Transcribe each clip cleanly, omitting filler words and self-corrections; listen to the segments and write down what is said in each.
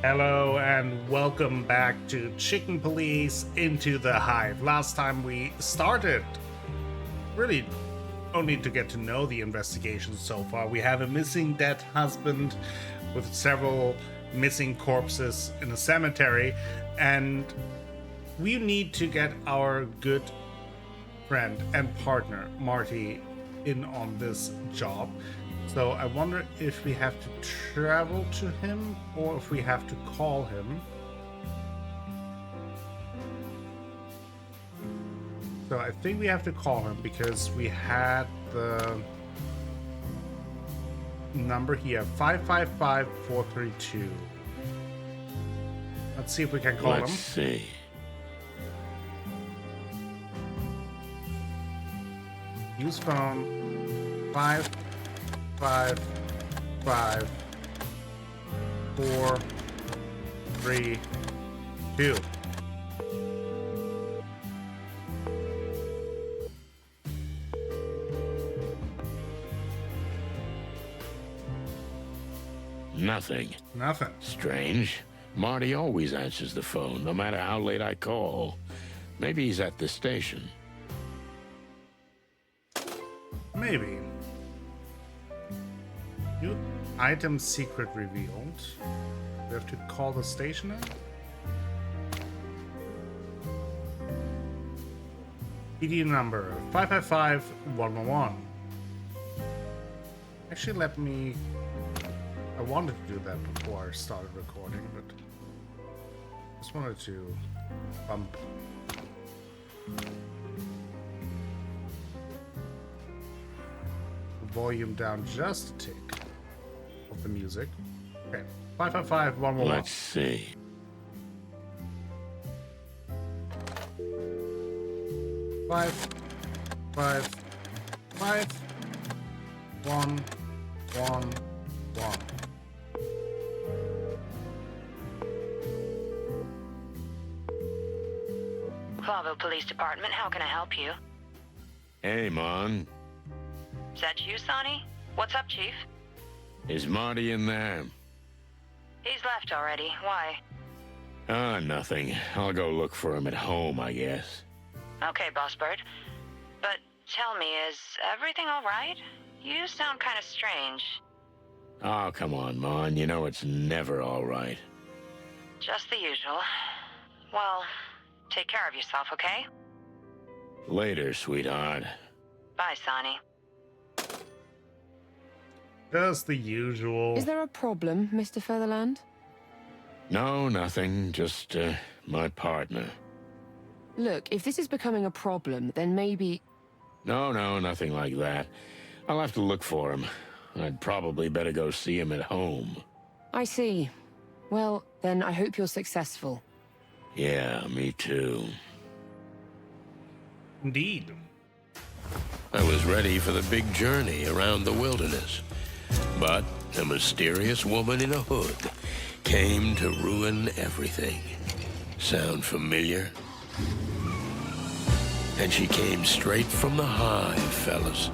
Hello and welcome back to Chicken Police Into the Hive. Last time we started, really only to get to know the investigation so far. We have a missing dead husband with several missing corpses in a cemetery, and we need to get our good friend and partner, Marty, in on this job. So I wonder if we have to travel to him or if we have to call him. So I think we have to call him because we had the number here, 555-432. Let's see if we can call him. Let's see. Use phone 555-432. Nothing. Nothing. Strange. Marty always answers the phone, no matter how late I call. Maybe he's at the station. Maybe. New item secret revealed. We have to call the station now? PD number 555-111. Actually, let me... I wanted to do that before I started recording, but just wanted to bump the volume down just a tick of the music. Okay, 555-111. Let's see. Five, 1, 1, 1. Clawville Police Department, how can I help you? Hey, Mon. Is that you, Sonny? What's up, Chief? Is Marty in there? He's left already. Why? Nothing. I'll go look for him at home, I guess. Okay, Boss Bird. But tell me, is everything all right? You sound kind of strange. Oh, come on, Mon. You know it's never all right. Just the usual. Well, take care of yourself, okay? Later, sweetheart. Bye, Sonny. Just the usual. Is there a problem, Mr. Featherland? No, nothing. Just, my partner. Look, if this is becoming a problem, then maybe... No, nothing like that. I'll have to look for him. I'd probably better go see him at home. I see. Well, then I hope you're successful. Yeah, me too. Indeed. I was ready for the big journey around the wilderness. But a mysterious woman in a hood came to ruin everything. Sound familiar? And she came straight from the Hive, fellas,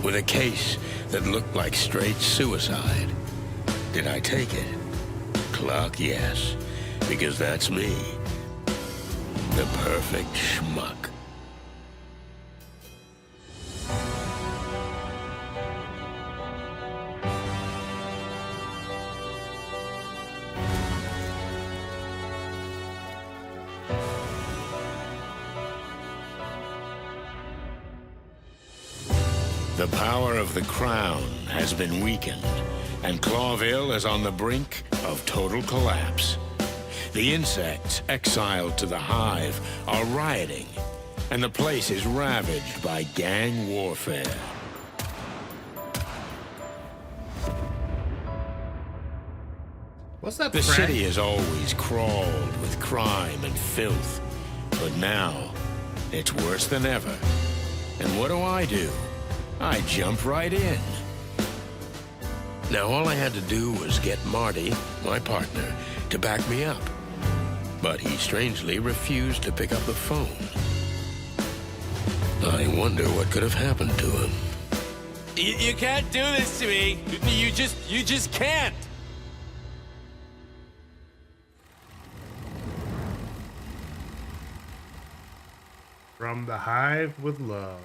with a case that looked like straight suicide. Did I take it? Cluck, yes, because that's me. The perfect schmuck. The power of the Crown has been weakened, and Clawville is on the brink of total collapse. The insects exiled to the Hive are rioting, and the place is ravaged by gang warfare. What's that? The Frank? city has always crawled with crime and filth, but now it's worse than ever. And what do? I jump right in. Now all I had to do was get Marty, my partner, to back me up. But he strangely refused to pick up the phone. I wonder what could have happened to him. You can't do this to me. You just can't. From the Hive with love.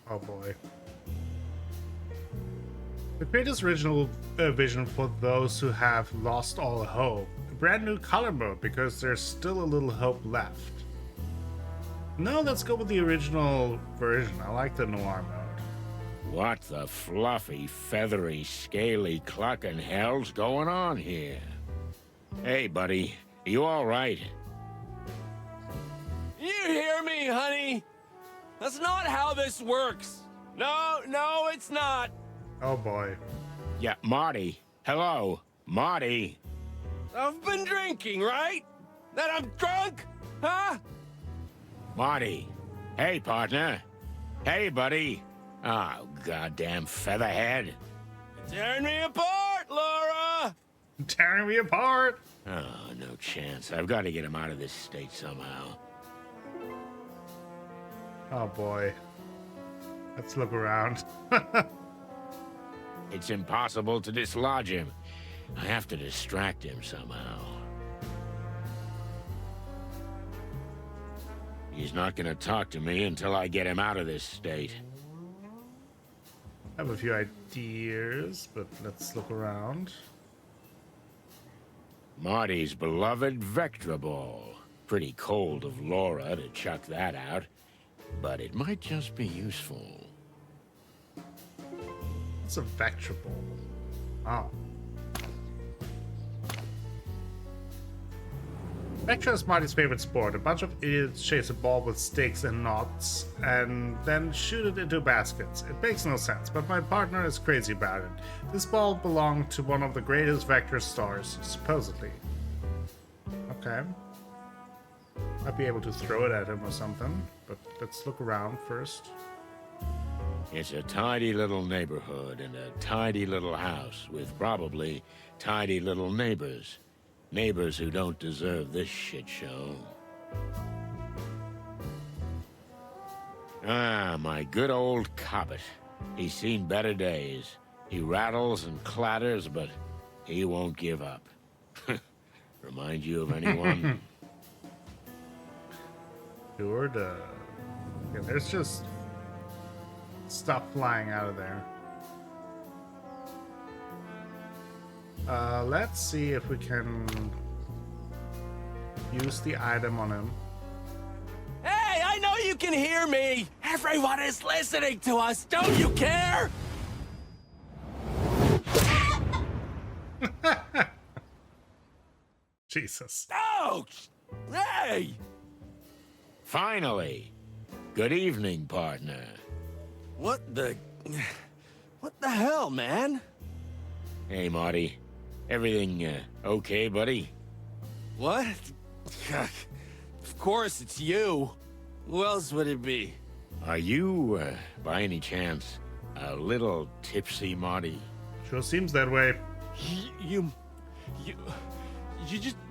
Oh boy. The greatest original vision for those who have lost all hope. A brand new color mode because there's still a little hope left. No, let's go with the original version. I like the Noir mode. What the fluffy, feathery, scaly clucking hell's going on here? Hey, buddy, you all right? You hear me, honey? That's not how this works. No, it's not. Oh boy. Yeah, Marty. Hello, Marty. I've been drinking, right? That I'm drunk? Huh? Marty. Hey, partner. Hey, buddy. Oh, goddamn featherhead. Tearing me apart, Laura! Tearing me apart! Oh, no chance. I've got to get him out of this state somehow. Oh boy. Let's look around. It's impossible to dislodge him. I have to distract him somehow. He's not gonna talk to me until I get him out of this state. I have a few ideas, but let's look around. Marty's beloved Vectra Ball. Pretty cold of Laura to chuck that out, but it might just be useful. It's a vegetable. Oh. Vectra is Marty's favorite sport. A bunch of idiots chase a ball with sticks and knots and then shoot it into baskets. It makes no sense, but my partner is crazy about it. This ball belonged to one of the greatest Vectra stars, supposedly. Okay. Might be able to throw it at him or something, but let's look around first. It's a tidy little neighborhood and a tidy little house with probably tidy little neighbors. Neighbors who don't deserve this shit show. Ah, my good old Cobbett. He's seen better days. He rattles and clatters, but he won't give up. Remind you of anyone? Sure does. Yeah, there's just stuff flying out of there. Let's see if we can use the item on him. Hey, I know you can hear me! Everyone is listening to us, don't you care? Jesus. Ouch! Hey! Finally! Good evening, partner. What the hell, man? Hey, Marty. Everything okay, buddy? What? Of course it's you. Who else would it be? Are you, by any chance, a little tipsy, Marty? Sure seems that way. You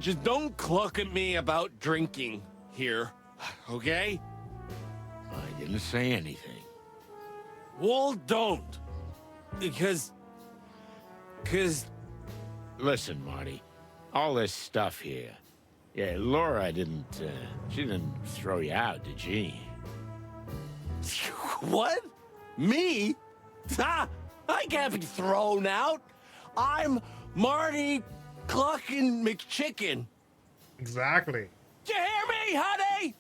just don't cluck at me about drinking here, okay? I didn't say anything. Well, don't. Because... Listen, Marty. All this stuff here. Yeah, Laura she didn't throw you out, did she? What? Me? Ha! I can't be thrown out. I'm Marty Cluckin' McChicken. Exactly. Do you hear me, honey?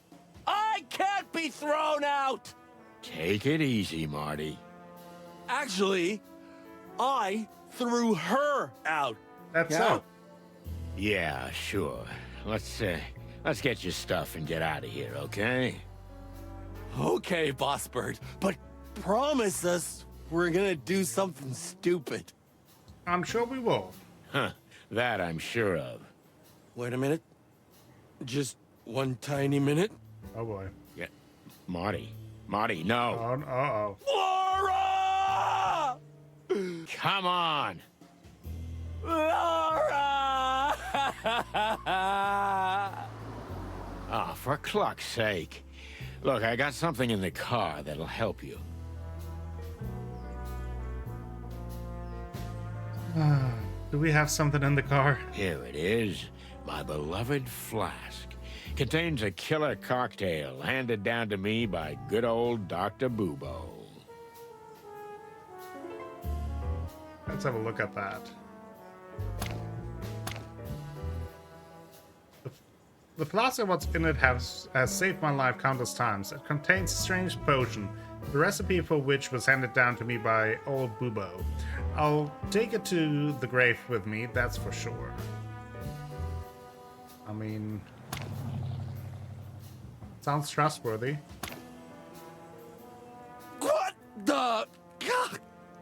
I can't be thrown out. Take it easy, Marty. Actually, I threw her out. That's so. Yeah, sure. Let's get your stuff and get out of here, okay? Okay, Boss Bird, but promise us we're gonna do something stupid. I'm sure we will. Huh, that I'm sure of. Wait a minute. Just one tiny minute. Oh boy. Yeah, Marty, no. Uh-oh. Laura! Come on. Laura! Ah, for cluck's sake. Look, I got something in the car that'll help you. Do we have something in the car? Here it is, my beloved flask. Contains a killer cocktail handed down to me by good old Dr. Bubo. Let's have a look at that. The flask and what's in it has saved my life countless times. It contains a strange potion, the recipe for which was handed down to me by old Bubo. I'll take it to the grave with me, that's for sure. I mean... sounds trustworthy. What the?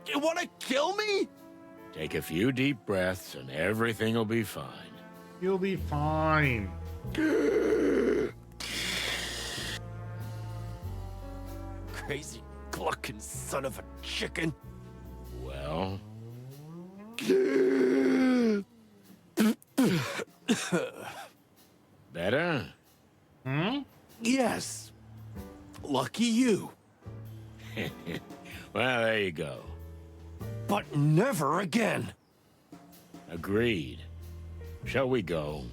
You want to kill me? Take a few deep breaths and everything will be fine. You'll be fine. Crazy clucking son of a chicken. Well... Better? Hmm? Yes. Lucky you. Well, there you go. But never again. Agreed. Shall we go?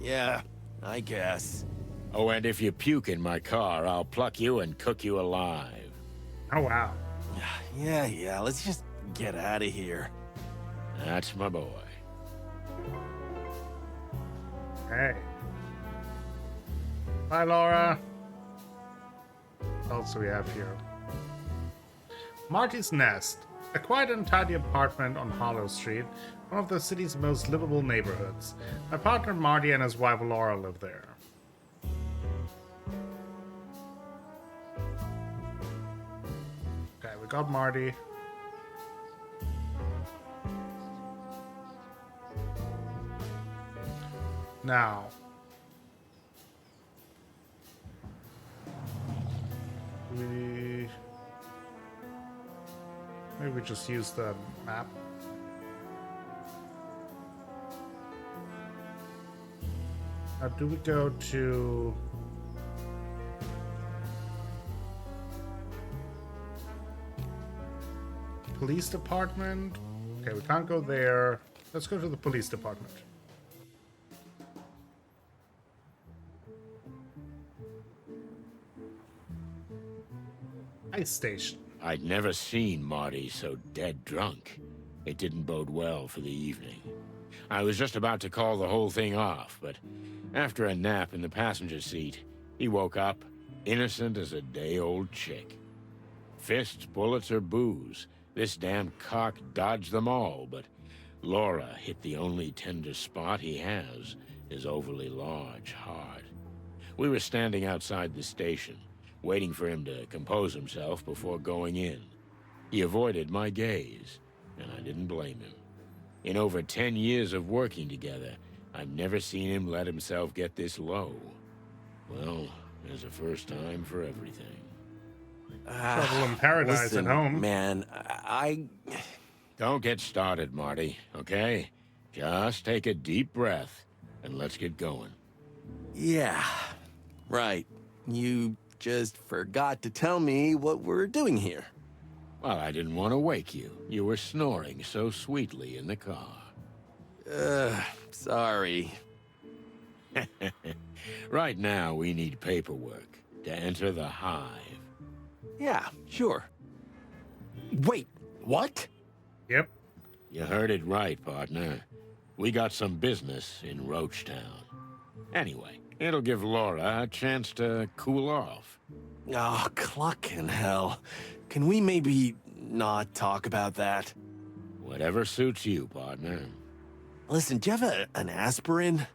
Yeah, I guess. Oh, and if you puke in my car, I'll pluck you and cook you alive. Oh, wow. Yeah, let's just get out of here. That's my boy. Hey. Bye, Laura. What else do we have here? Marty's Nest. A quiet and tidy apartment on Hollow Street, one of the city's most livable neighborhoods. My partner Marty and his wife Laura live there. Okay, we got Marty. Now, maybe we just use the map. Now, do we go to police department? Okay, we can't go there. Let's go to the police department. Ice station. I'd never seen Marty so dead drunk. It didn't bode well for the evening. I was just about to call the whole thing off, but after a nap in the passenger seat, he woke up, innocent as a day-old chick. Fists, bullets, or booze, this damn cock dodged them all, but Laura hit the only tender spot he has, his overly large heart. We were standing outside the station, waiting for him to compose himself before going in. He avoided my gaze, and I didn't blame him. In over 10 years of working together, I've never seen him let himself get this low. Well, there's a first time for everything. Trouble in paradise Listen, at home. Man, I... Don't get started, Marty, okay? Just take a deep breath, and let's get going. Yeah, right. You just forgot to tell me what we're doing here. Well, I didn't want to wake you. You were snoring so sweetly in the car. Sorry. Right now, we need paperwork to enter the Hive. Yeah, sure. Wait, what? Yep. You heard it right, partner. We got some business in Roachtown. Anyway, it'll give Laura a chance to cool off. Oh, clucking hell. Can we maybe not talk about that? Whatever suits you, partner. Listen, do you have an aspirin?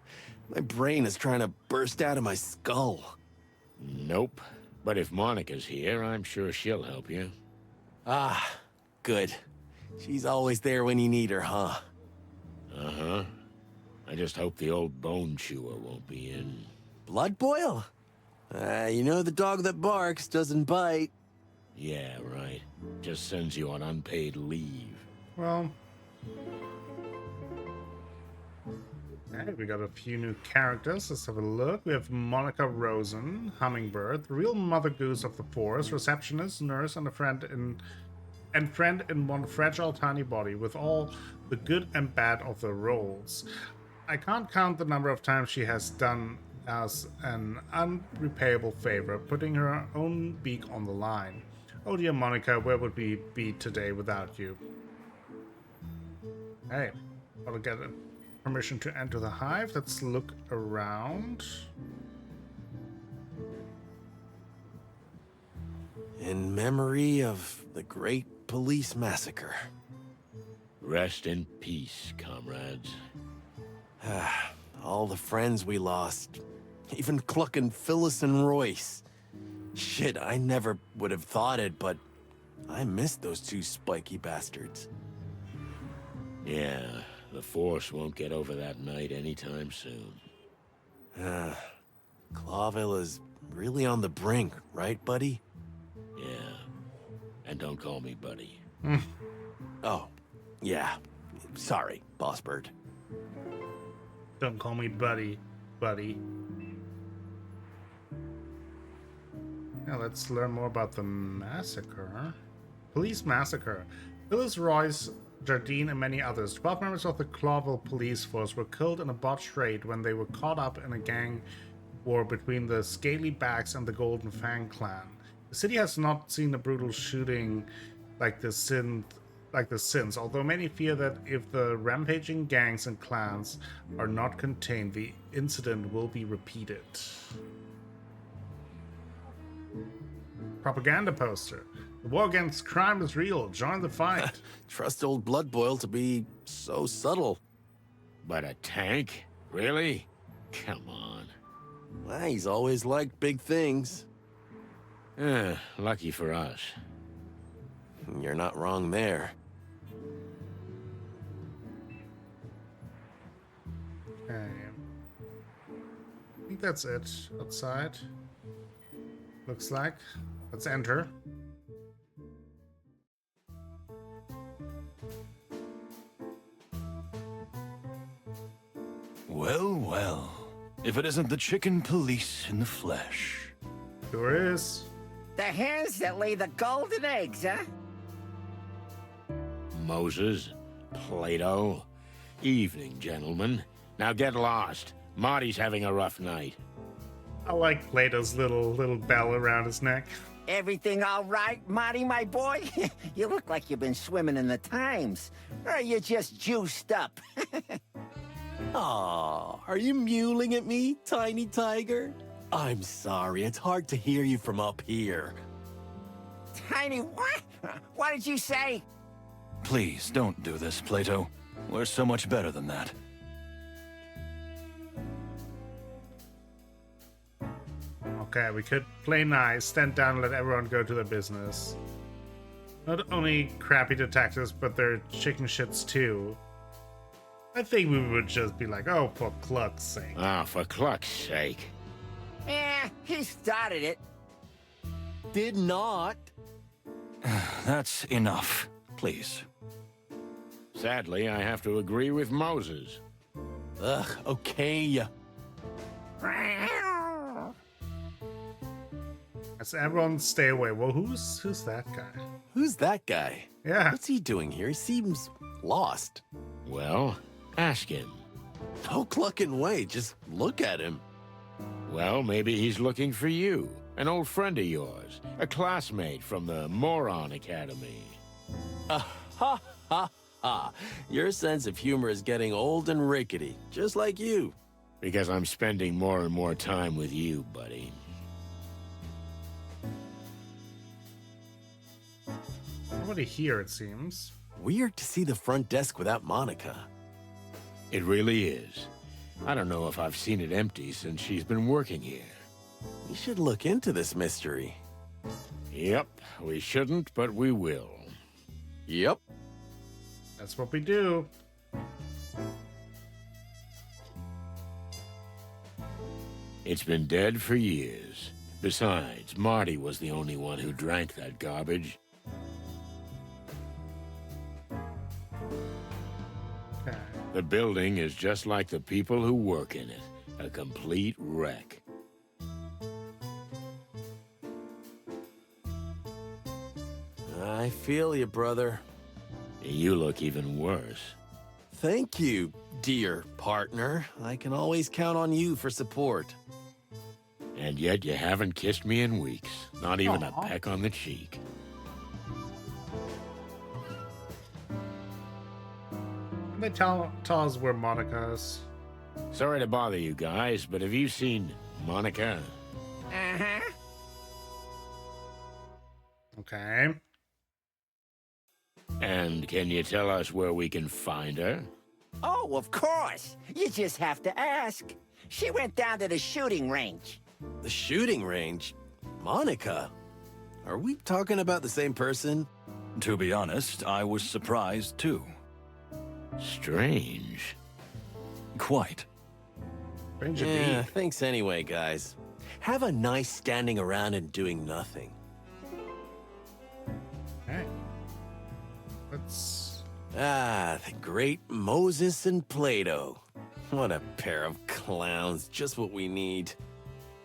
My brain is trying to burst out of my skull. Nope. But if Monica's here, I'm sure she'll help you. Ah, good. She's always there when you need her, huh? Uh-huh. I just hope the old bone chewer won't be in. Blood boil? You know the dog that barks doesn't bite. Yeah, right. Just sends you on unpaid leave. Well, Okay, we got a few new characters. Let's have a look. We have Monica Rosen, Hummingbird, the real Mother Goose of the forest, receptionist, nurse, and a friend in one fragile tiny body, with all the good and bad of the roles. I can't count the number of times she has done us an unrepayable favor, putting her own beak on the line. Oh dear Monica, where would we be today without you? Hey, gotta get permission to enter the hive. Let's look around. In memory of the great police massacre. Rest in peace, comrades. All the friends we lost. Even Cluck and Phyllis and Royce. Shit, I never would have thought it, but I missed those two spiky bastards. Yeah, the Force won't get over that night anytime soon. Clawville is really on the brink, right, buddy? Yeah. And don't call me buddy. Oh, yeah. Sorry, Boss Bird. Don't call me buddy. Now let's learn more about the massacre. Police massacre. Phyllis, Royce, Jardine, and many others. 12 members of the Clawville police force were killed in a botched raid when they were caught up in a gang war between the Scaly Backs and the Golden Fang clan. The city has not seen a brutal shooting like this since, although many fear that if the rampaging gangs and clans are not contained, the incident will be repeated. Propaganda poster. The war against crime is real. Join the fight. Trust old Blood Boil to be so subtle. But a tank? Really? Come on. Well, he's always liked big things. Lucky for us. You're not wrong there. Okay. I think that's it. Outside. Looks like. Let's enter. Well, well. If it isn't the chicken police in the flesh. Sure is. The hens that lay the golden eggs, huh? Moses, Plato. Evening, gentlemen. Now get lost. Marty's having a rough night. I like Plato's little bell around his neck. Everything all right, Marty, my boy? You look like you've been swimming in the Times. Or you just juiced up? Aw, are you mewling at me, tiny tiger? I'm sorry, it's hard to hear you from up here. Tiny what? What did you say? Please, don't do this, Plato. We're so much better than that. Okay, we could play nice, stand down and let everyone go to their business. Not only crappy detectives, but they're chicken shits too. I think we would just be like, oh, for Cluck's sake. Ah, for Cluck's sake. He started it. Did not. That's enough, please. Sadly, I have to agree with Moses. Ugh, okay. As everyone stay away. Well, who's that guy? Who's that guy? Yeah. What's he doing here? He seems lost. Well, ask him. No clucking way, just look at him. Well, maybe he's looking for you. An old friend of yours. A classmate from the Moron Academy. Ha ha ha. Your sense of humor is getting old and rickety, just like you. Because I'm spending more and more time with you, buddy. Nobody here, it seems. Weird to see the front desk without Monica. It really is. I don't know if I've seen it empty since she's been working here. We should look into this mystery. Yep, we shouldn't, but we will. Yep. That's what we do. It's been dead for years. Besides, Marty was the only one who drank that garbage. Okay. The building is just like the people who work in it. A complete wreck. I feel you, brother. You look even worse. Thank you, dear partner. I can always count on you for support. And yet you haven't kissed me in weeks. Not even Aw. a peck on the cheek. Can they tell us where Monica is? Sorry to bother you guys, but have you seen Monica? Uh-huh. Okay. And can you tell us where we can find her? Oh, of course. You just have to ask. She went down to the shooting range. The shooting range? Monica? Are we talking about the same person? To be honest, I was surprised too. Strange. Quite. Strange Yeah, indeed. thanks anyway, guys. Have a nice standing around and doing nothing. Okay. Let's... Ah, the great Moses and Plato. What a pair of clowns, just what we need.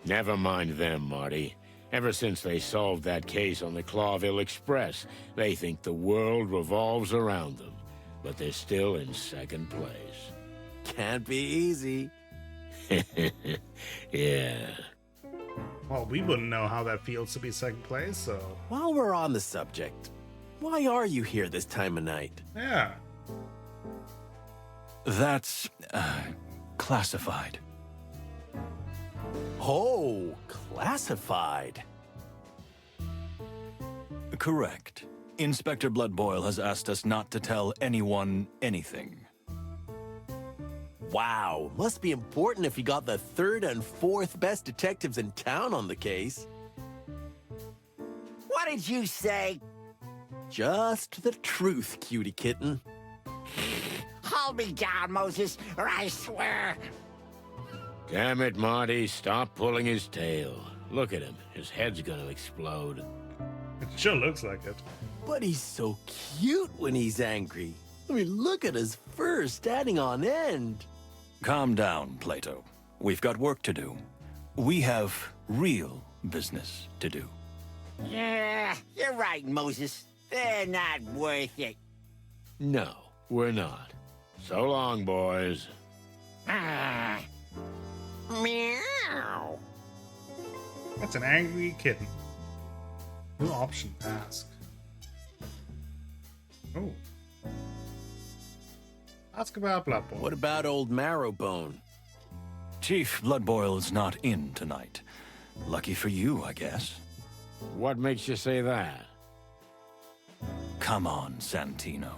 Never mind them, Marty. Ever since they solved that case on the Clawville Express, they think the world revolves around them. But they're still in second place. Can't be easy. Yeah. Well, we wouldn't know how that feels to be second place, so... While we're on the subject, why are you here this time of night? Yeah. That's, classified. Oh, classified. Correct. Inspector Bloodboil has asked us not to tell anyone anything. Wow, must be important if you got the third and fourth best detectives in town on the case. What did you say? Just the truth, cutie kitten. Hold me down, Moses, or I swear. Damn it, Marty. Stop pulling his tail. Look at him. His head's gonna explode. It sure looks like it. But he's so cute when he's angry. I mean, look at his fur standing on end. Calm down, Plato. We've got work to do. We have real business to do. Yeah, you're right, Moses. They're not worth it. No, we're not. So long, boys. Ah. Meow. That's an angry kitten. New option, ask. Oh. Ask about Bloodborne. What about old Marrowbone? Chief Bloodboil is not in tonight. Lucky for you, I guess. What makes you say that? Come on, Santino.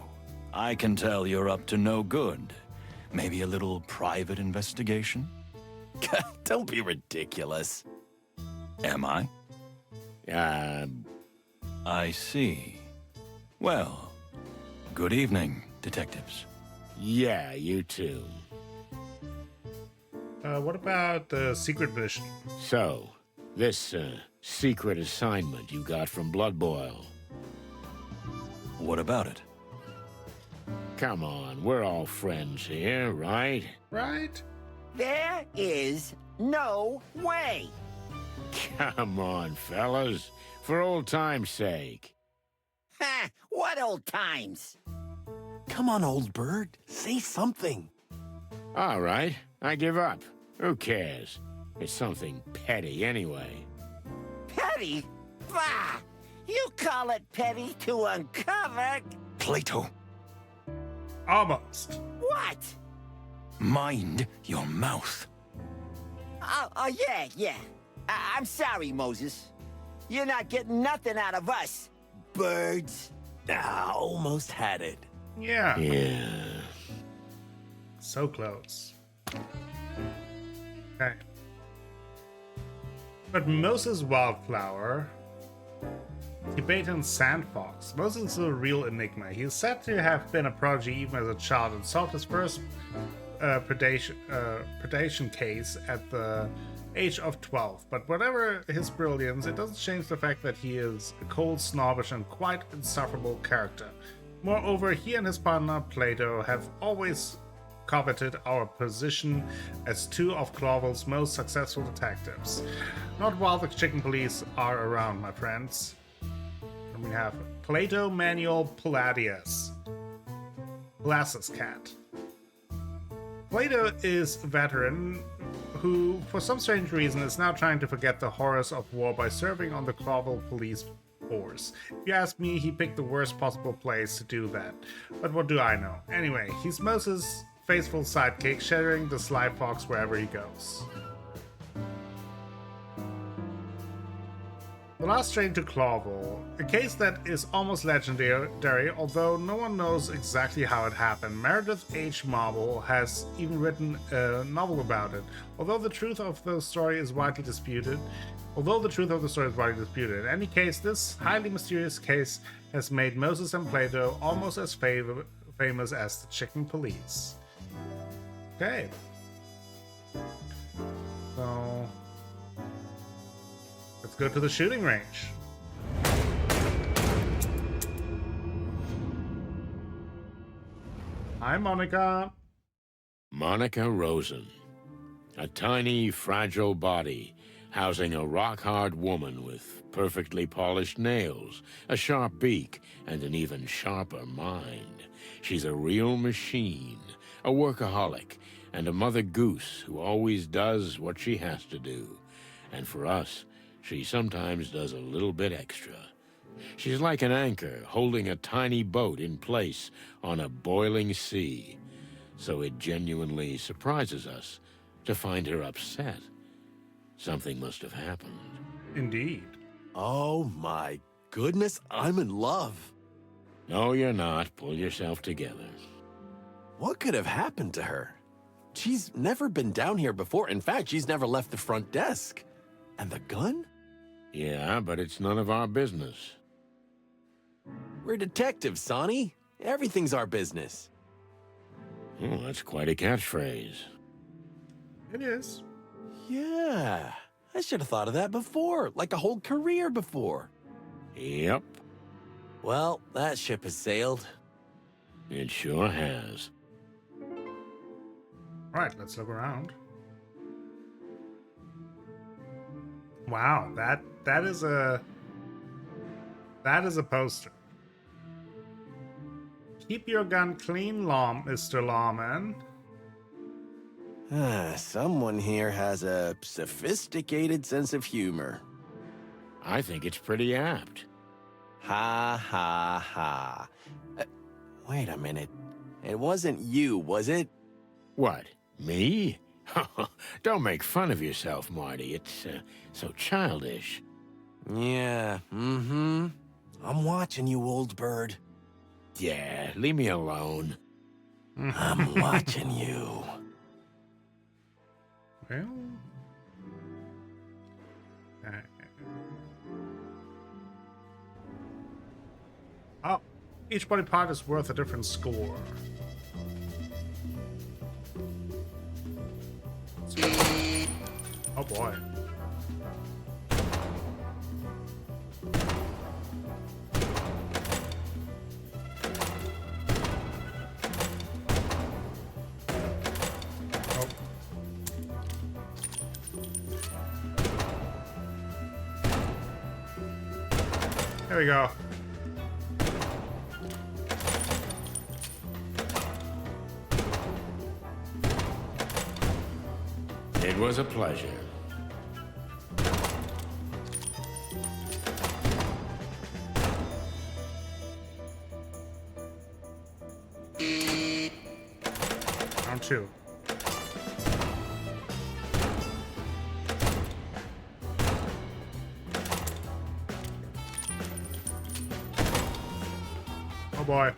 I can tell you're up to no good. Maybe a little private investigation? Don't be ridiculous. Am I? Uh, I see. Well, good evening, detectives. yeah, you too. What about the secret mission? So, this, secret assignment you got from Bloodboil. What about it? Come on, we're all friends here, right? Right? There is no way. Come on, fellas. For old time's sake. Ha! What old times? Come on, old bird. Say something. All right, I give up. Who cares? It's something petty anyway. Petty? Bah! You call it petty to uncover... Plato, Almost. What? mind your mouth. Oh, yeah. I'm sorry, Moses. You're not getting nothing out of us, birds. Ah, almost had it. Yeah. Yeah. So close. Okay. But Moses Wildflower, Tibetan Sandfox. Moses is a real enigma. He is said to have been a prodigy even as a child and solved his first predation case at the age of 12. But whatever his brilliance, it doesn't change the fact that he is a cold, snobbish, and quite insufferable character. Moreover, he and his partner Plato have always coveted our position as two of Clawville's most successful detectives. Not while the chicken police are around, my friends. And we have Plato Manuel Palladius. Glasses Cat. Plato is a veteran who, for some strange reason, is now trying to forget the horrors of war by serving on the Clawville police force. If you ask me, he picked the worst possible place to do that. But what do I know? Anyway, he's Moses' faithful sidekick, sharing the sly fox wherever he goes. The Last Train to Clawville, a case that is almost legendary, although no one knows exactly how it happened. Meredith H. Marble has even written a novel about it, although the truth of the story is widely disputed. In any case, this highly mysterious case has made Moses and Plato almost as famous as the Chicken Police. Okay. So let's go to the shooting range. Hi, Monica. Monica Rosen. A tiny, fragile body housing a rock-hard woman with perfectly polished nails, a sharp beak, and an even sharper mind. She's a real machine, a workaholic, and a mother goose who always does what she has to do. And for us, she sometimes does a little bit extra. She's like an anchor holding a tiny boat in place on a boiling sea. So it genuinely surprises us to find her upset. Something must have happened. Indeed. Oh my goodness, I'm in love. No, you're not. Pull yourself together. What could have happened to her? She's never been down here before. In fact, she's never left the front desk. And the gun? Yeah, but it's none of our business. We're detectives, Sonny. Everything's our business. Oh, that's quite a catchphrase. It is. Yeah, I should have thought of that before, like a whole career before. Yep, Well, that ship has sailed. it sure has. Right, let's look around. Wow, that is a poster. Keep your gun clean, Mr. Lawman. Someone here has a sophisticated sense of humor. I think it's pretty apt. Ha ha ha. Wait a minute. It wasn't you, was it? What, me? Don't make fun of yourself, Marty. It's so childish. Yeah, mm-hmm. I'm watching you, old bird. Yeah, leave me alone. I'm watching you. Well, oh, each body part is worth a different score. Oh boy. Oh. There we go. It was a pleasure. Round two. Oh boy.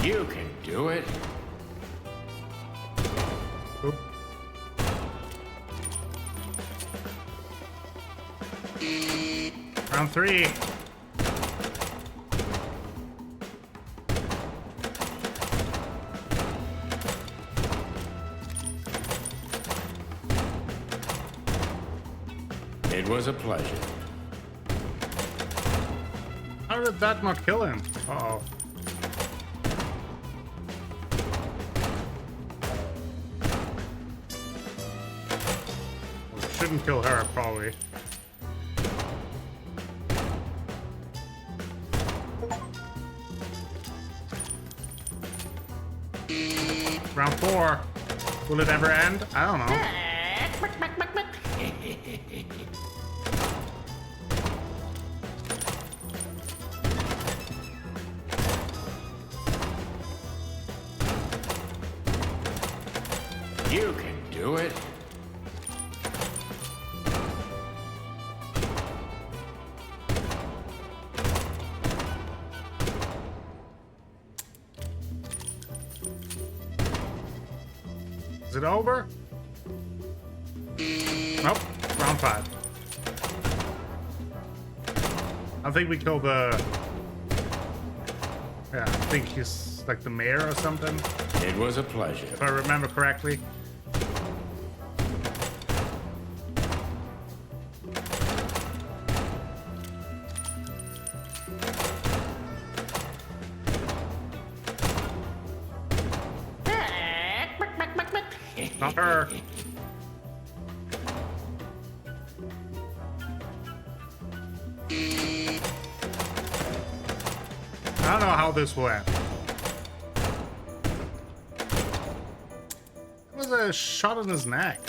You can do it. Oop. Round three. It was a pleasure. How did that not kill him? Uh-oh. Well, shouldn't kill her, probably. Round 4. Will it ever end? I don't know. You can do it. Is it over? Nope. Round 5. I think we killed the... Yeah, I think he's like the mayor or something, It was a pleasure. if I remember correctly. Not her. I don't know how this will end. It was a shot in his neck.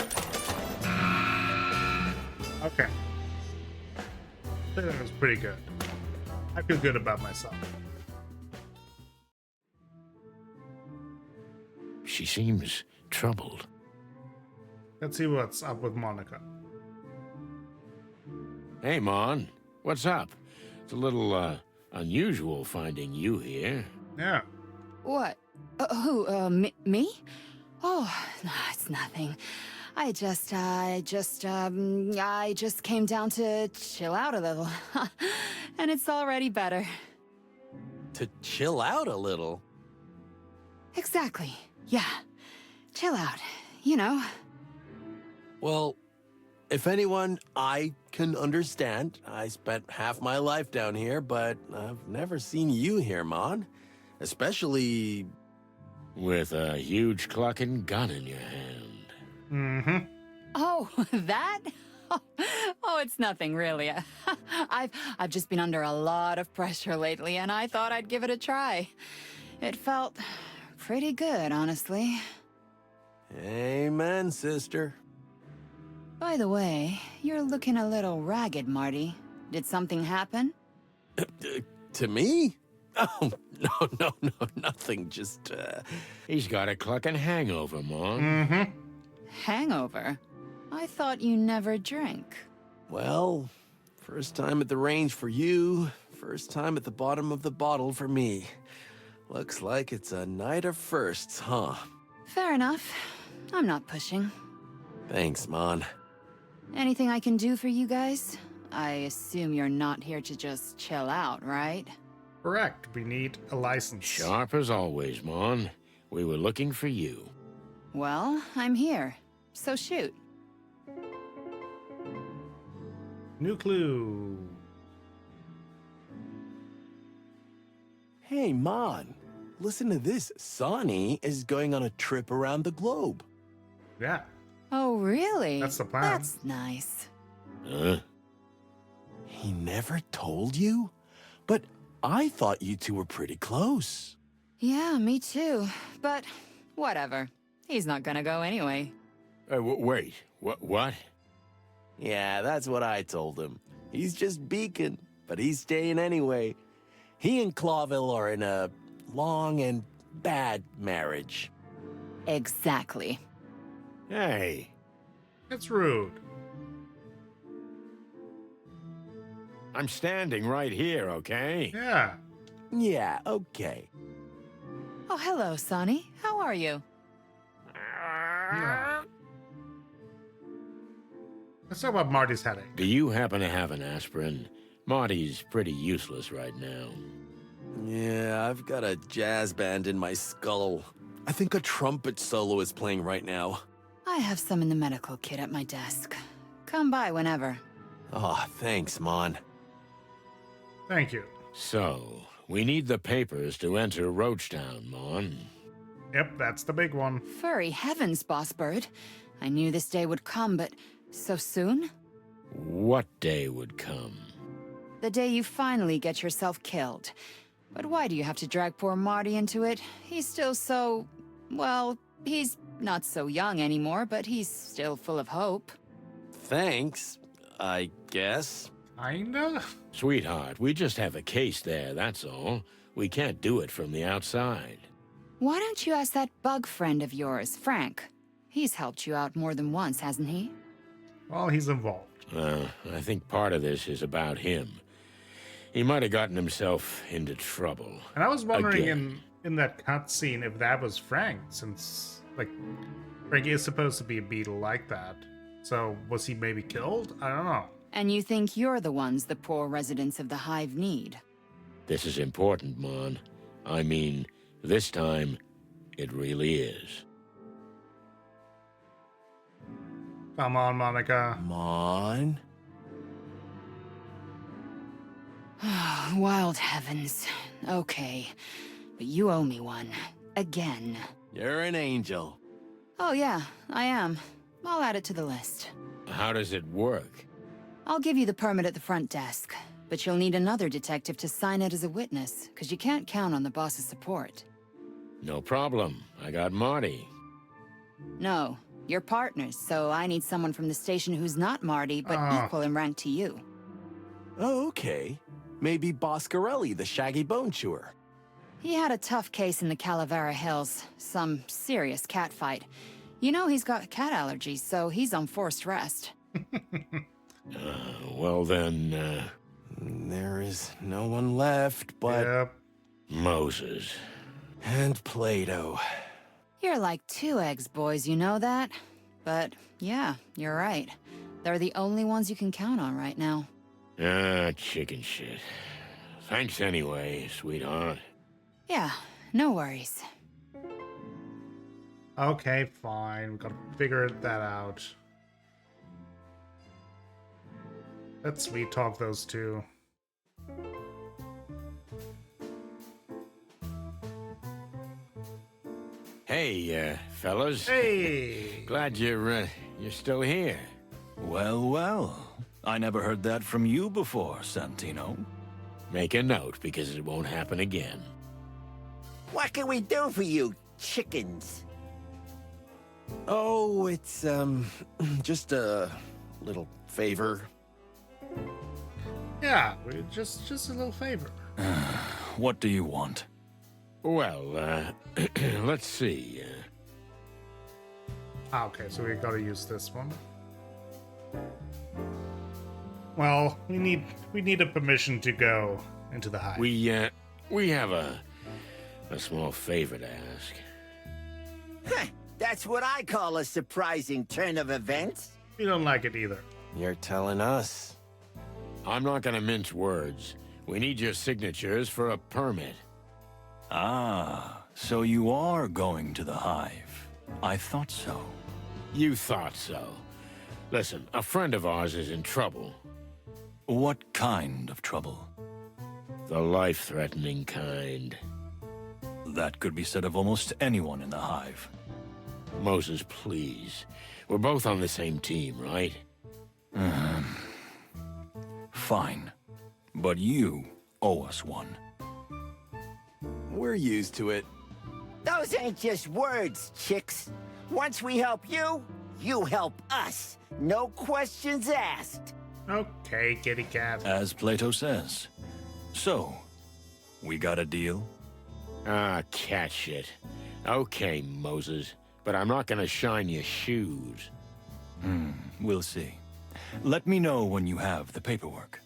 Okay. I think that was pretty good. I feel good about myself. She seems troubled. Let's see what's up with Monica. Hey, Mon. What's up? It's a little, unusual finding you here. Yeah. What? Me? Oh, no, it's nothing. I just came down to chill out a little. And it's already better. To chill out a little. Exactly. Yeah. Chill out. You know. Well, if anyone, I can understand. I spent half my life down here, but I've never seen you here, Mon. Especially... With a huge clucking gun in your hand. Mm-hmm. Oh, that? Oh, it's nothing really. I've just been under a lot of pressure lately, and I thought I'd give it a try. It felt pretty good, honestly. Amen, sister. By the way, you're looking a little ragged, Marty. Did something happen? To me? Oh, no, nothing. Just, He's got a clucking hangover, Mon. Mm-hmm. Hangover? I thought you never drank. Well, first time at the range for you, first time at the bottom of the bottle for me. Looks like it's a night of firsts, huh? Fair enough. I'm not pushing. Thanks, Mon. Anything I can do for you guys? I assume you're not here to just chill out, right? Correct. We need a license. Sharp as always, Mon. We were looking for you. Well, I'm here. So shoot. New clue. Hey, Mon. Listen to this. Sonny is going on a trip around the globe. Yeah. Oh, really? That's the plan. That's nice. Huh? He never told you? But I thought you two were pretty close. Yeah, me too. But whatever. He's not gonna go anyway. Wait. What? Yeah, that's what I told him. He's just beacon, but he's staying anyway. He and Clawville are in a long and bad marriage. Exactly. Hey, It's rude. I'm standing right here, okay? Yeah. Yeah, okay. Oh, hello, Sonny. How are you? Yeah. Let's talk about Marty's headache. Do you happen to have an aspirin? Marty's pretty useless right now. Yeah, I've got a jazz band in my skull. I think a trumpet solo is playing right now. I have some in the medical kit at my desk. Come by whenever. Oh, thanks, Mon. Thank you. So, we need the papers to enter Roachtown, Mon. Yep, that's the big one. Furry heavens, Boss Bird. I knew this day would come, but so soon? What day would come? The day you finally get yourself killed. But why do you have to drag poor Marty into it? He's still so... well, he's not so young anymore, but he's still full of hope. Thanks, I guess. Kinda? Sweetheart, we just have a case there, that's all. We can't do it from the outside. Why don't you ask that bug friend of yours, Frank? He's helped you out more than once, hasn't he? Well, he's involved. I think part of this is about him. He might have gotten himself into trouble. And I was wondering Again. in that cutscene if that was Frank, since, like, Frank is supposed to be a beetle like that. So, was he maybe killed? I don't know. And you think you're the ones the poor residents of the Hive need? This is important, Mon. I mean, this time, it really is. Come on, Monica. Mon? Wild heavens. Okay. But you owe me one. Again. You're an angel. Oh yeah, I am. I'll add it to the list. How does it work? I'll give you the permit at the front desk, but you'll need another detective to sign it as a witness, because you can't count on the boss's support. No problem. I got Marty. No, you're partners, so I need someone from the station who's not Marty, but equal in rank to you. Oh, okay. Maybe Boscarelli, the shaggy bone chewer. He had a tough case in the Calavera Hills, some serious cat fight. You know he's got cat allergies, so he's on forced rest. Well then, There is no one left but... Yep. Moses. And Plato. You're like 2 eggs, boys, you know that? But yeah, you're right. They're the only ones you can count on right now. Chicken shit. Thanks anyway, sweetheart. Yeah, no worries. Okay, fine. We gotta figure that out. Let's sweet talk those two. Hey, fellas. Hey! Glad you're still here. Well, well. I never heard that from you before, Santino. Make a note, because it won't happen again. What can we do for you, chickens? Oh, it's, just a little favor. Yeah, just a little favor. What do you want? Well, let's see. Okay, so we gotta use this one. Well, we need a permission to go into the hive. We have a small favor to ask. Heh, that's what I call a surprising turn of events. We don't like it either. You're telling us. I'm not gonna mince words. We need your signatures for a permit. Ah, so you are going to the Hive. I thought so. You thought so. Listen, a friend of ours is in trouble. What kind of trouble? The life-threatening kind. That could be said of almost anyone in the Hive. Moses, please. We're both on the same team, right? Fine. But you owe us one. We're used to it. Those ain't just words, chicks. Once we help you, you help us. No questions asked. Okay, kitty cat. As Plato says. So, we got a deal? Cat shit. Okay, Moses. But I'm not gonna shine your shoes. We'll see. Let me know when you have the paperwork.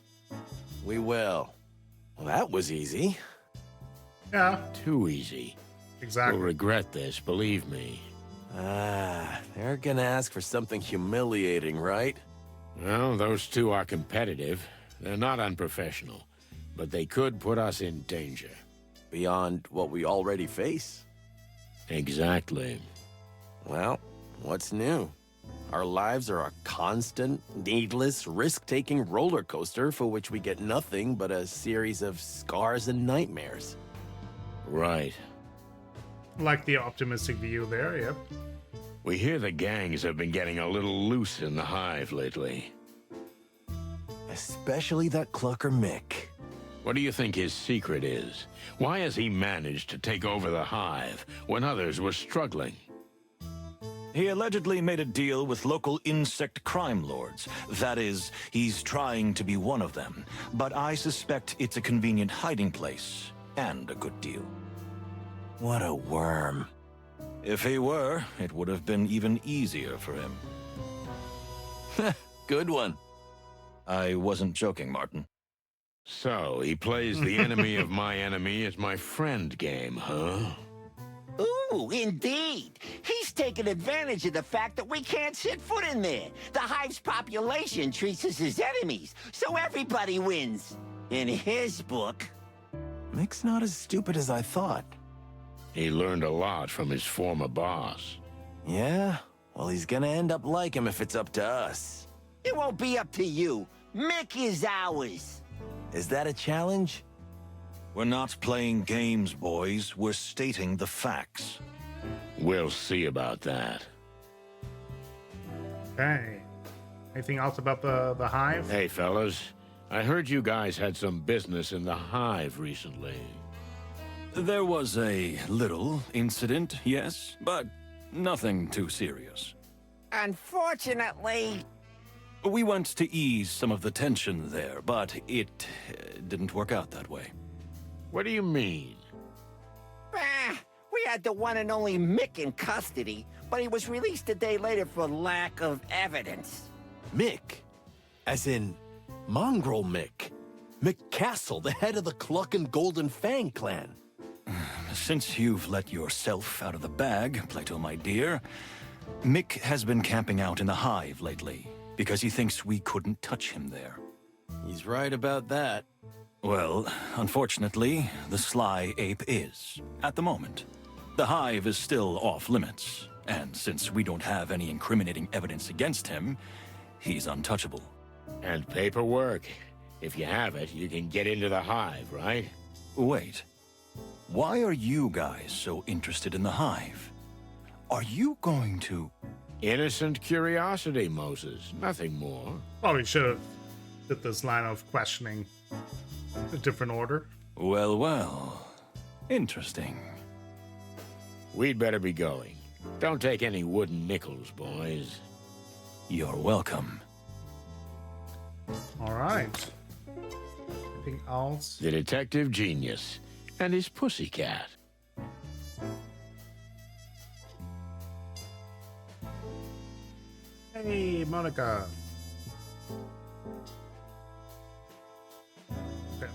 We will. Well, that was easy. Yeah, Too easy. exactly. You'll regret this, believe me. They're gonna ask for something humiliating, right? Well, those two are competitive. They're not unprofessional. But they could put us in danger. Beyond what we already face. Exactly. Well, what's new? Our lives are a constant, needless, risk-taking roller coaster for which we get nothing but a series of scars and nightmares. Right. Like the optimistic view there, yep. We hear the gangs have been getting a little loose in the Hive lately. Especially that clucker Mick. What do you think his secret is? Why has he managed to take over the Hive when others were struggling? He allegedly made a deal with local insect crime lords. That is, he's trying to be one of them. But I suspect it's a convenient hiding place, and a good deal. What a worm. If he were, it would have been even easier for him. Good one. I wasn't joking, Martin. So, he plays the enemy of my enemy as my friend game, huh? Ooh, indeed. He's taken advantage of the fact that we can't set foot in there. The Hive's population treats us as enemies, so everybody wins. In his book. Mick's not as stupid as I thought. He learned a lot from his former boss. Yeah? Well, he's gonna end up like him if it's up to us. It won't be up to you. Mick is ours. Is that a challenge? We're not playing games, boys. We're stating the facts. We'll see about that. Okay. Anything else about the Hive? Hey, fellas. I heard you guys had some business in the Hive recently. There was a little incident, yes, but nothing too serious. Unfortunately... We went to ease some of the tension there, but it didn't work out that way. What do you mean? We had the one and only Mick in custody, but he was released a day later for lack of evidence. Mick? As in, Mongrel Mick. Mick Castle, the head of the Cluck and Golden Fang clan. Since you've let yourself out of the bag, Plato, my dear, Mick has been camping out in the Hive lately, because he thinks we couldn't touch him there. He's right about that. Well, unfortunately, the sly ape is, at the moment. The Hive is still off limits, and since we don't have any incriminating evidence against him, he's untouchable. And paperwork. If you have it, you can get into the Hive, right? Wait. Why are you guys so interested in the Hive? Are you going to... Innocent curiosity, Moses. Nothing more. Probably should have did this line of questioning a different order. Well, well. Interesting. We'd better be going. Don't take any wooden nickels, boys. You're welcome. All right. Anything else? The detective genius and his pussycat. Hey, Monica. Okay.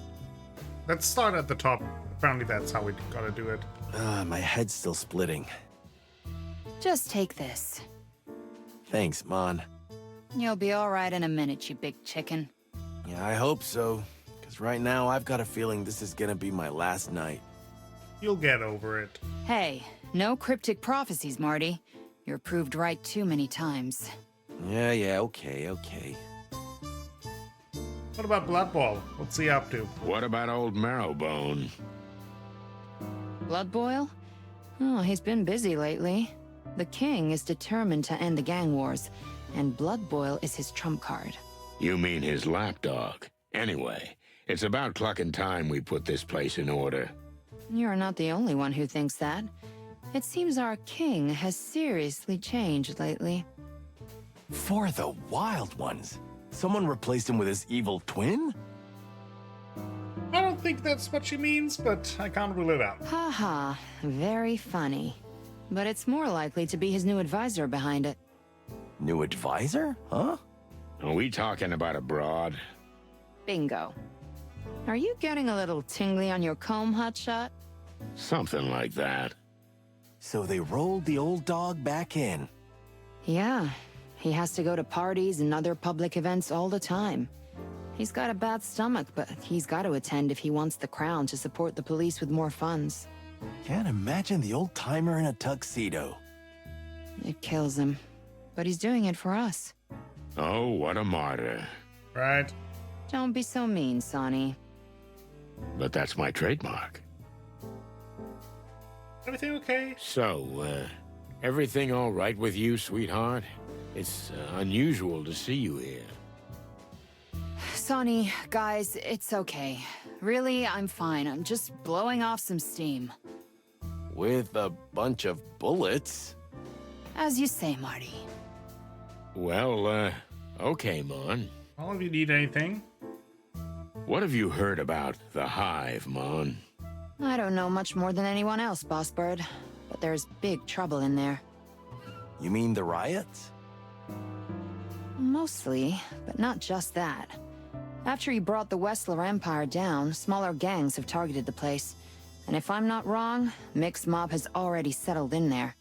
Let's start at the top. Apparently that's how we gotta do it. My head's still splitting. Just take this. Thanks, Mon. You'll be all right in a minute, you big chicken. Yeah, I hope so. Because right now, I've got a feeling this is gonna be my last night. You'll get over it. Hey, no cryptic prophecies, Marty. You're proved right too many times. Yeah, okay. What about Blood Bowl? What's he up to? What about old Marrowbone? Blood Boil? Oh, he's been busy lately. The king is determined to end the gang wars, and Blood Boil is his trump card. You mean his lapdog. Anyway, it's about clucking time we put this place in order. You're not the only one who thinks that. It seems our king has seriously changed lately. For the Wild Ones? Someone replaced him with his evil twin? I don't think that's what she means, but I can't rule it out. Haha, very funny. But it's more likely to be his new advisor behind it. New advisor? Huh? Are we talking about a broad? Bingo. Are you getting a little tingly on your comb, hotshot? Something like that. So they rolled the old dog back in. Yeah, he has to go to parties and other public events all the time. He's got a bad stomach, but he's got to attend if he wants the crown to support the police with more funds. Can't imagine the old timer in a tuxedo. It kills him. but he's doing it for us. Oh, what a martyr. Right? Don't be so mean, Sonny. But that's my trademark. Everything okay? So, everything all right with you, sweetheart? It's unusual to see you here. Sonny, guys, it's okay. Really, I'm fine. I'm just blowing off some steam. With a bunch of bullets? As you say, Marty. Well, okay, Mon. Well, if you need anything. What have you heard about the Hive, Mon? I don't know much more than anyone else, Boss Bird. But there's big trouble in there. You mean the riots? Mostly, but not just that. After he brought the Westler Empire down, smaller gangs have targeted the place. And if I'm not wrong, Mixed Mob has already settled in there.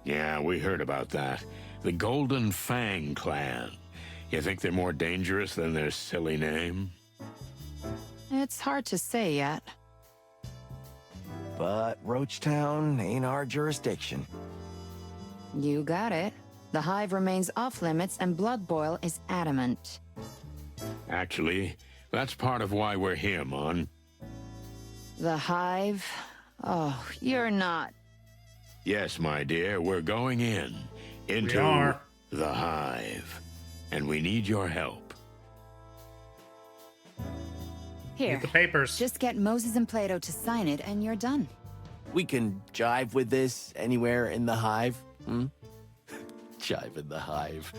Yeah, we heard about that. The Golden Fang Clan. You think they're more dangerous than their silly name? It's hard to say yet. But Roachtown ain't our jurisdiction. You got it. The Hive remains off limits and Blood Boil is adamant. Actually, that's part of why we're here, Mon. The Hive? Oh, you're not. Yes, my dear, we're going into are. the Hive. And we need your help. Here, The papers. just get Moses and Plato to sign it and you're done. We can jive with this anywhere in the Hive, hmm? Jive in the Hive.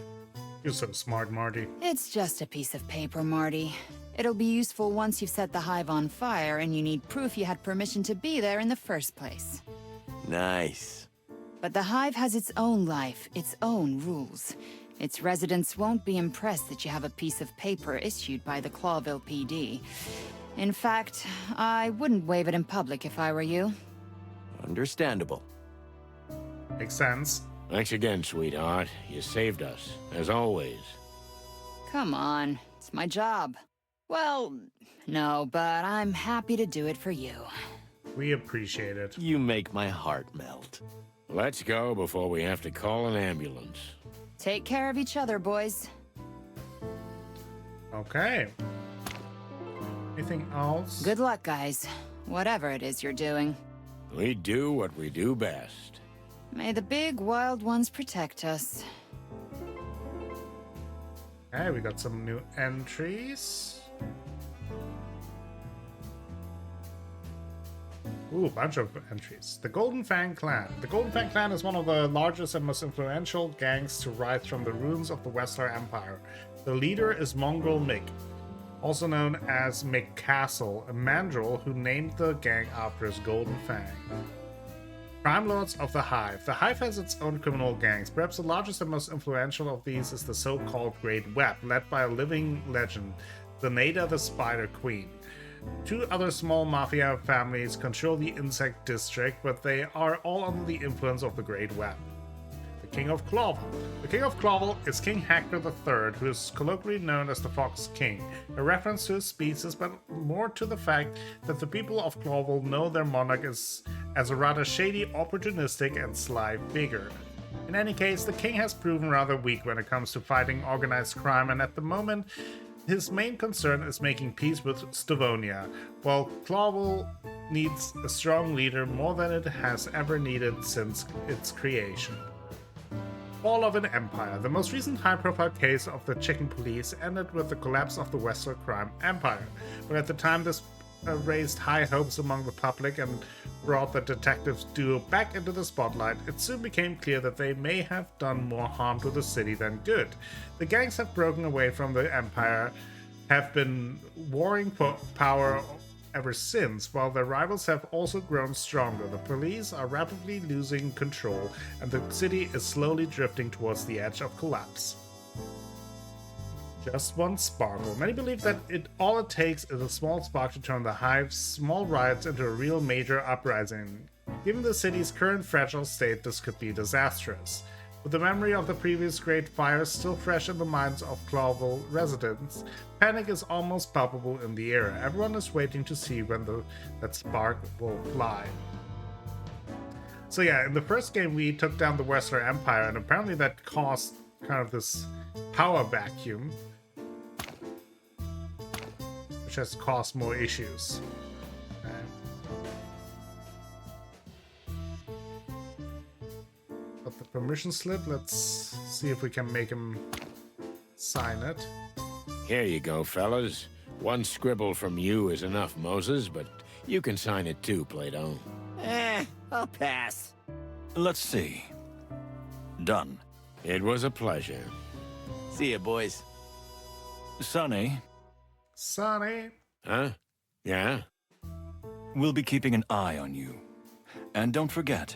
You're so smart, Marty. It's just a piece of paper, Marty. It'll be useful once you've set the Hive on fire and you need proof you had permission to be there in the first place. Nice. But the Hive has its own life, its own rules. Its residents won't be impressed that you have a piece of paper issued by the Clawville PD. In fact, I wouldn't wave it in public if I were you. Understandable. Makes sense. Thanks again, sweetheart. You saved us, as always. Come on, it's my job. Well, no, but I'm happy to do it for you. We appreciate it. You make my heart melt. Let's go before we have to call an ambulance. Take care of each other, boys. Okay. Anything else? Good luck, guys. Whatever it is you're doing. We do what we do best. May the big wild ones protect us. Okay, we got some new entries. Ooh, a bunch of entries. The Golden Fang Clan. The Golden Fang Clan is one of the largest and most influential gangs to rise from the ruins of the Westler Empire. The leader is Mongrel Mick, also known as Mick Castle, a mandrill who named the gang after his golden fang. Crime Lords of the Hive. The Hive has its own criminal gangs. Perhaps the largest and most influential of these is the so-called Great Web, led by a living legend, the Nada the Spider Queen. Two other small mafia families control the insect district, but they are all under the influence of the Great Web. The King of Clawville. The King of Clawville is King Hector III, who is colloquially known as the Fox King, a reference to his species, but more to the fact that the people of Clawville know their monarch as a rather shady, opportunistic, and sly figure. In any case, the king has proven rather weak when it comes to fighting organized crime, and at the moment, his main concern is making peace with Stavonia, while Clawville needs a strong leader more than it has ever needed since its creation. Fall of an Empire. The most recent high-profile case of the Chicken Police ended with the collapse of the Western crime empire, but at the time this raised high hopes among the public and brought the detectives duo back into the spotlight, it soon became clear that they may have done more harm to the city than good. The gangs have broken away from the empire, have been warring for power ever since, while their rivals have also grown stronger. The police are rapidly losing control, and the city is slowly drifting towards the edge of collapse. Just one sparkle. Many believe that all it takes is a small spark to turn the Hive's small riots into a real major uprising. Given the city's current fragile state, this could be disastrous. With the memory of the previous great fires still fresh in the minds of Clawville residents, panic is almost palpable in the air. Everyone is waiting to see when that spark will fly. So yeah, in the first game we took down the Western Empire, and apparently that caused kind of this power vacuum, which has caused more issues. But the permission slip, let's see if we can make him sign it. Here you go, fellas. One scribble from you is enough, Moses, but you can sign it too, Plato. I'll pass. Let's see. Done. It was a pleasure. See ya, boys. Sonny, Sonny! Huh? Yeah? we'll be keeping an eye on you. And don't forget,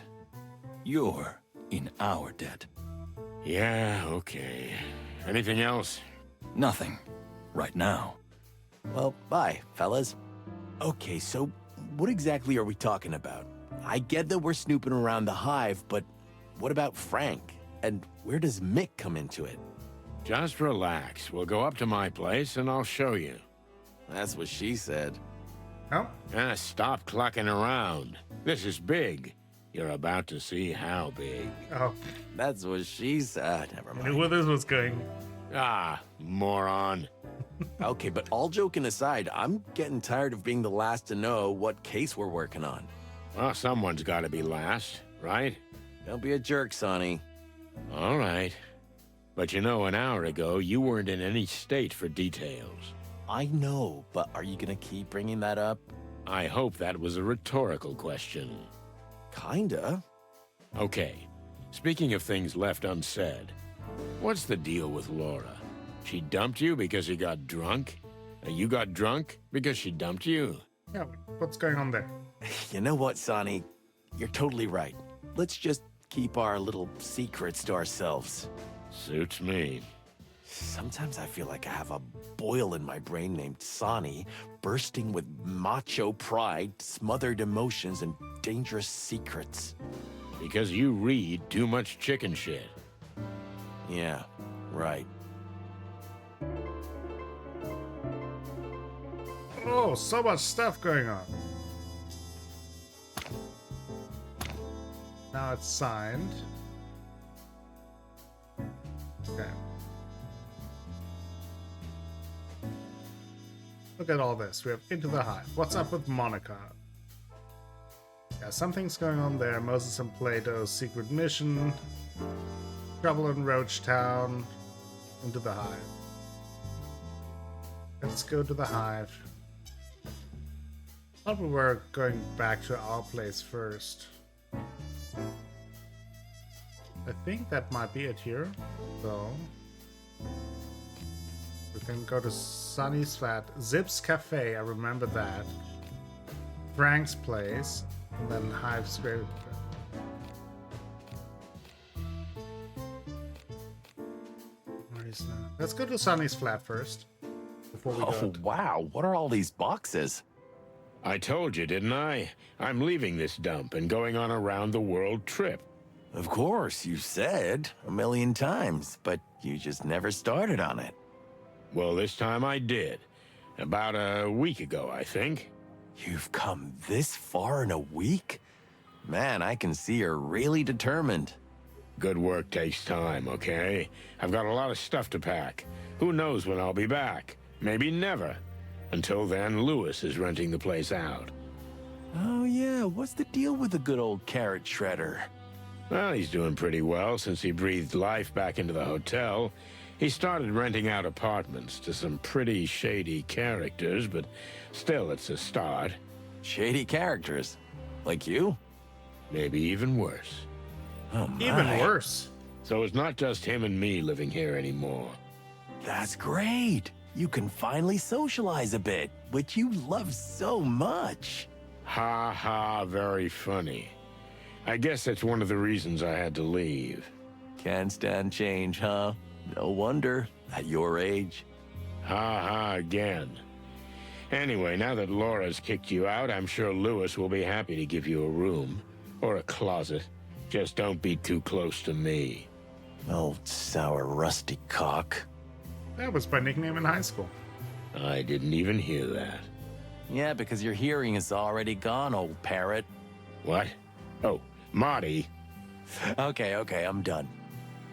you're in our debt. Yeah, okay. Anything else? Nothing. Right now. Well, bye, fellas. Okay, so what exactly are we talking about? I get that we're snooping around the Hive, but what about Frank? And where does Mick come into it? Just relax. We'll go up to my place and I'll show you. That's what she said. Oh, Stop clucking around. This is big. You're about to see how big. oh, That's what she said. Never I knew mind. where this was going. Ah, moron. Okay, but all joking aside, I'm getting tired of being the last to know what case we're working on. Well, someone's got to be last, right? Don't be a jerk, Sonny. All right. But you know, an hour ago, you weren't in any state for details. I know, but are you gonna keep bringing that up? I hope that was a rhetorical question. Kinda. Okay, speaking of things left unsaid, what's the deal with Laura? She dumped you because you got drunk? And you got drunk because she dumped you? Yeah, what's going on there? You know what, Sonny? You're totally right. Let's just keep our little secrets to ourselves. Suits me. Sometimes I feel like I have a boil in my brain named Sonny, bursting with macho pride, smothered emotions, and dangerous secrets. Because you read too much chicken shit. Yeah, right. Oh, so much stuff going on. Now it's signed. Okay. Look at all this. We have Into the Hive. What's up with Monica? Yeah, something's going on there. Moses and Plato's secret mission. Trouble in Roach Town. Into the Hive. Let's go to the Hive. I thought we were going back to our place first. I think that might be it here. So we can go to Sunny's flat, Zip's Cafe, I remember that. Frank's place, and then Hive's grave. Where is that? Let's go to Sunny's flat first. Before we Oh, go. wow. What are all these boxes? I told you, didn't I? I'm leaving this dump and going on a round-the-world trip. Of course, you said a million times, but you just never started on it. Well, this time I did. About a week ago, I think. You've come this far in a week? Man, I can see you're really determined. Good work takes time, okay? I've got a lot of stuff to pack. Who knows when I'll be back? Maybe never. Until then, Lewis is renting the place out. Oh yeah, what's the deal with the good old carrot shredder? Well, he's doing pretty well since he breathed life back into the hotel. He started renting out apartments to some pretty shady characters, but still, it's a start. Shady characters? Like you? Maybe even worse. Oh my. Even worse. So it's not just him and me living here anymore. That's great. You can finally socialize a bit, which you love so much. Ha ha, very funny. I guess that's one of the reasons I had to leave. Can't stand change, huh? No wonder, at your age. Ha ha again. Anyway, now that Laura's kicked you out, I'm sure Lewis will be happy to give you a room. Or a closet. Just don't be too close to me. Old sour rusty cock. That was my nickname in high school. I didn't even hear that. Yeah, because your hearing is already gone, old parrot. What? Oh, Marty, Okay, I'm done.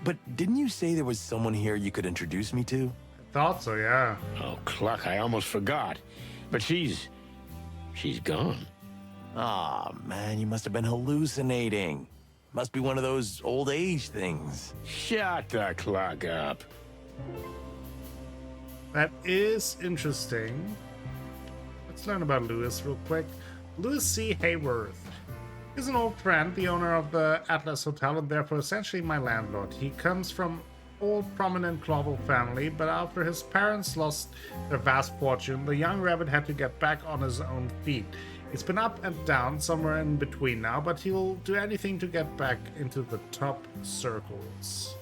But didn't you say there was someone here you could introduce me to? Thought so, yeah. oh, Cluck, I almost forgot. But she's gone. Aw, man, you must have been hallucinating. Must be one of those old age things. Shut the Cluck up. That is interesting. Let's learn about Lewis real quick. Lewis C. Hayworth. He's an old friend, the owner of the Atlas Hotel, and therefore essentially my landlord. He comes from old prominent Clovel family, but after his parents lost their vast fortune, the young rabbit had to get back on his own feet. He's been up and down, somewhere in between now, but he'll do anything to get back into the top circles.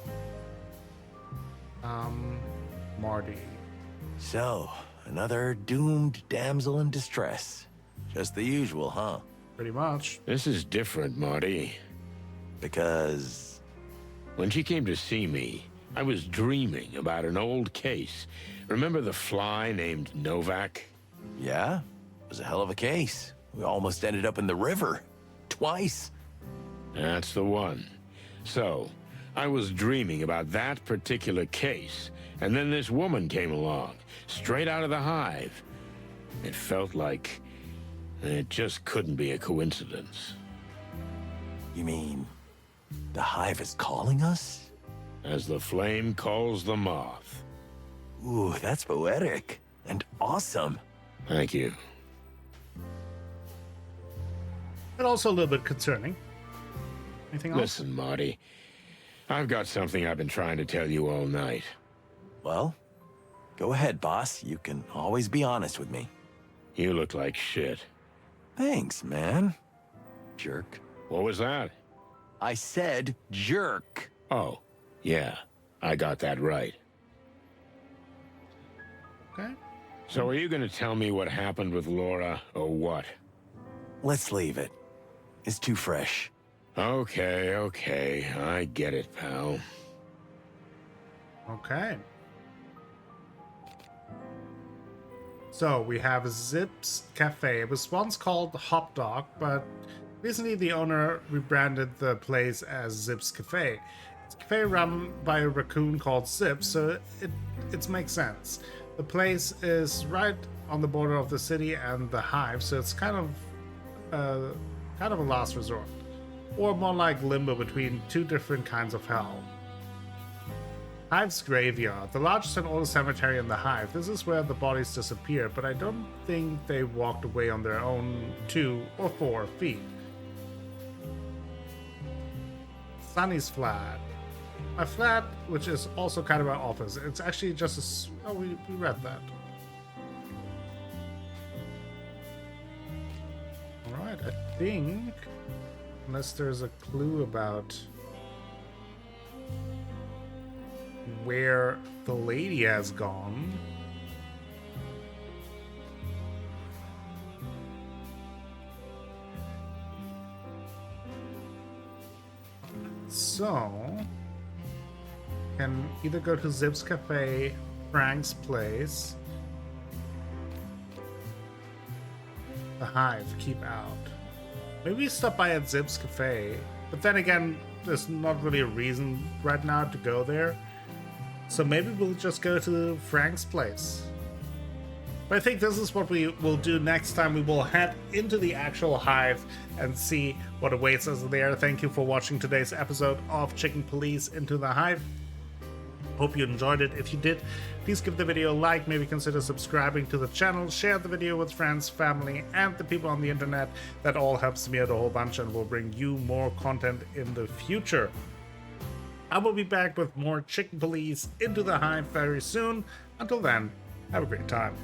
Marty. So, another doomed damsel in distress. Just the usual, huh? Pretty much. This is different, Marty. Because... When she came to see me, I was dreaming about an old case. Remember the fly named Novak? yeah, it was a hell of a case. We almost ended up in the river. Twice. That's the one. So, I was dreaming about that particular case, and then this woman came along, straight out of the hive. It felt like it just couldn't be a coincidence. You mean, the hive is calling us? As the flame calls the moth. Ooh, that's poetic. And awesome. Thank you. But also a little bit concerning. Anything else? Listen, Marty. I've got something I've been trying to tell you all night. Well, go ahead, boss. You can always be honest with me. You look like shit. Thanks, man. Jerk. What was that? I said jerk. Oh, yeah. I got that right. Okay. So are you gonna tell me what happened with Laura, or what? Let's leave it. It's too fresh. Okay. I get it, pal. Okay. So we have Zip's Cafe. It was once called Hop Dog, but recently the owner rebranded the place as Zip's Cafe. It's a cafe run by a raccoon called Zip, so it makes sense. The place is right on the border of the city and the hive, so it's kind of a last resort, or more like limbo between two different kinds of hell. Hive's graveyard, the largest and oldest cemetery in the hive. This is where the bodies disappeared, but I don't think they walked away on their own 2 or 4 feet. Sunny's flat. My flat, which is also kind of my office. It's actually just a... Oh, we read that. Alright, I think... Unless there's a clue about... where the lady has gone. So, can either go to Zip's Cafe, Frank's place, the hive, keep out. Maybe stop by at Zip's Cafe, but then again, there's not really a reason right now to go there. So maybe we'll just go to Frank's place. But I think this is what we will do next time. We will head into the actual hive and see what awaits us there. Thank you for watching today's episode of Chicken Police Into the Hive. Hope you enjoyed it. If you did, please give the video a like, maybe consider subscribing to the channel, share the video with friends, family, and the people on the internet. That all helps me out a whole bunch and will bring you more content in the future. I will be back with more Chicken Police Into the Hive very soon. Until then, have a great time.